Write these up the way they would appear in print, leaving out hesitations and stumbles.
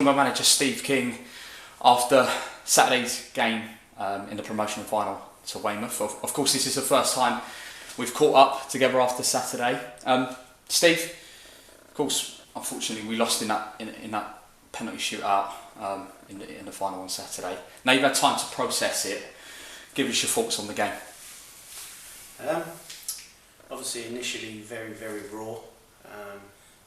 My manager Steve King after Saturday's game in the promotion final to Weymouth. Of course, this is the first time we've caught up together after Saturday. Steve, of course, unfortunately we lost in that penalty shootout in the final on Saturday. Now you've had time to process it. Give us your thoughts on the game. Obviously, initially very raw.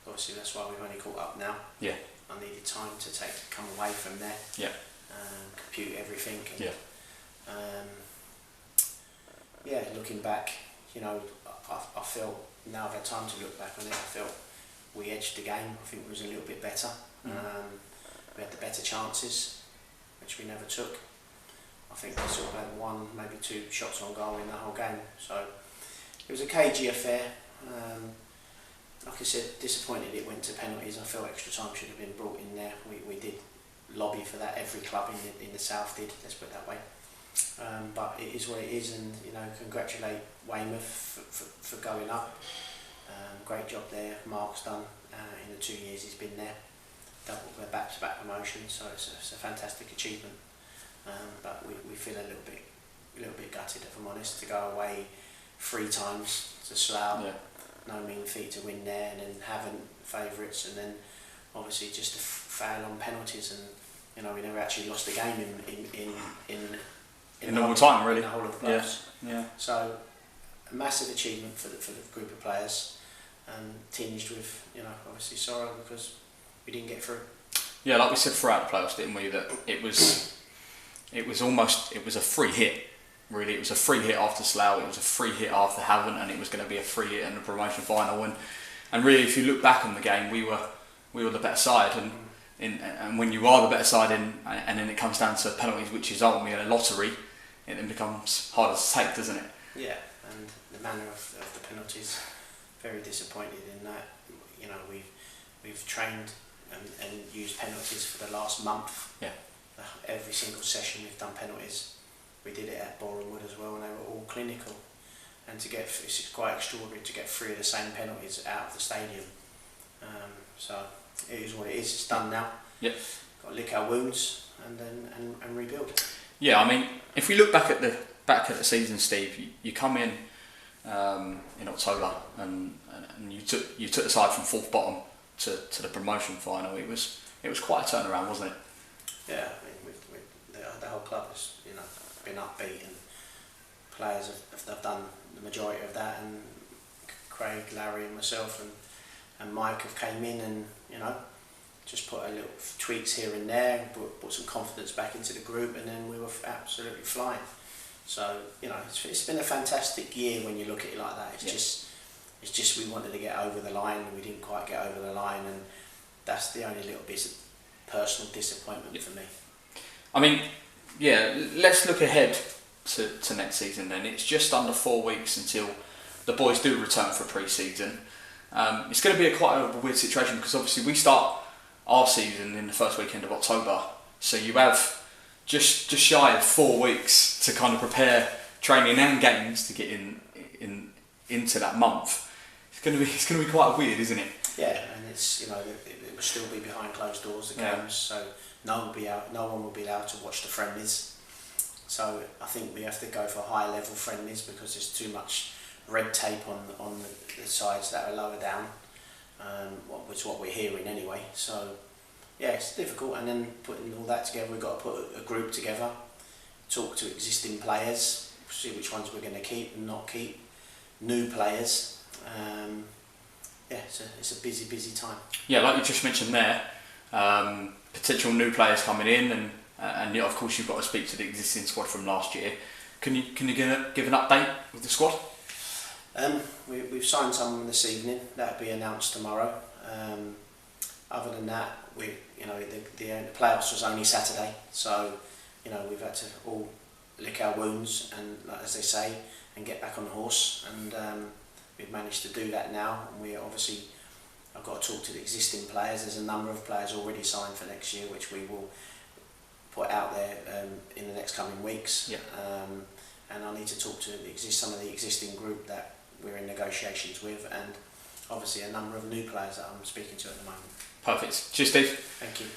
Obviously, that's why we've only caught up now. Yeah. I needed time to come away from there. Yeah. Compute everything. And, yeah. Yeah. Looking back, I felt now I've had time to look back on it. I felt we edged the game. I think we was a little bit better. We had the better chances, which we never took. I think we sort of had one, maybe two shots on goal in the whole game. So it was a cagey affair. Like I said, disappointed it went to penalties. I felt extra time should have been brought in there. We did lobby for that. Every club in the south did. Let's put it that way. But it is what it is, and congratulate Weymouth for going up. Great job there. Mark's done in the 2 years he's been there. Double back-to-back promotion, so it's a fantastic achievement. But we feel a little bit gutted, if I'm honest, to go away 3 times to Slough. Yeah. No mean feat to win there, and then having favourites, and then obviously just a foul on penalties, and we never actually lost the game in the whole time, really. In the whole of the playoffs. Yeah. So a massive achievement for the group of players, and tinged with obviously sorrow because we didn't get through. Yeah, like we said throughout the playoffs, didn't we? That it was a free hit. Really, it was a free hit after Slough, it was a free hit after Havant, and it was going to be a free hit in the promotion final. And really, if you look back on the game, we were the better side. And when you are the better side, and then it comes down to penalties, which is ultimately a lottery, it then becomes harder to take, doesn't it? Yeah, and the manner of the penalties, very disappointed in that. We've trained and used penalties for the last month. Yeah. Every single session we've done penalties. We did it at Borehamwood as well, and they were all clinical. And it's quite extraordinary to get 3 of the same penalties out of the stadium. So it is what it is. It's done now. Yep. Got to lick our wounds and rebuild. Yeah, I mean, if we look back at the season, Steve, you come in October and you took the side from 4th bottom to the promotion final. It was quite a turnaround, wasn't it? Yeah, I mean, the whole club has been upbeat, and players have done the majority of that, and Craig, Larry and myself and Mike have came in and just put a little tweaks here and there, put some confidence back into the group, and then we were absolutely flying. So it's been a fantastic year when you look at it like that. It's just we wanted to get over the line and we didn't quite get over the line, and that's the only little bit of personal disappointment for me. I mean, yeah, let's look ahead to next season then. It's just under 4 weeks until the boys do return for pre-season. It's going to be quite a weird situation because obviously we start our season in the first weekend of October, so you have just shy of 4 weeks to kind of prepare training and games to get into that month. It's going to be quite weird, isn't it? Yeah, and it's it will still be behind closed doors, the games, so no one will be allowed to watch the friendlies. So I think we have to go for high level friendlies because there's too much red tape on the sides that are lower down, which is what we're hearing anyway. So yeah, it's difficult, and then putting all that together, we've got to put a group together, talk to existing players, see which ones we're going to keep and not keep, new players. Yeah, it's a busy time. Yeah, like you just mentioned there, potential new players coming in, and of course you've got to speak to the existing squad from last year. Can you give an update with the squad? We've signed someone this evening. That'll be announced tomorrow. Other than that, the playoffs was only Saturday, so we've had to all lick our wounds and, as they say, and get back on the horse. And we've managed to do that now. And I've got to talk to the existing players. There's a number of players already signed for next year, which we will put out there in the next coming weeks. Yeah. And I need to talk to some of the existing group that we're in negotiations with, and obviously a number of new players that I'm speaking to at the moment. Perfect. Cheers, Steve. Thank you.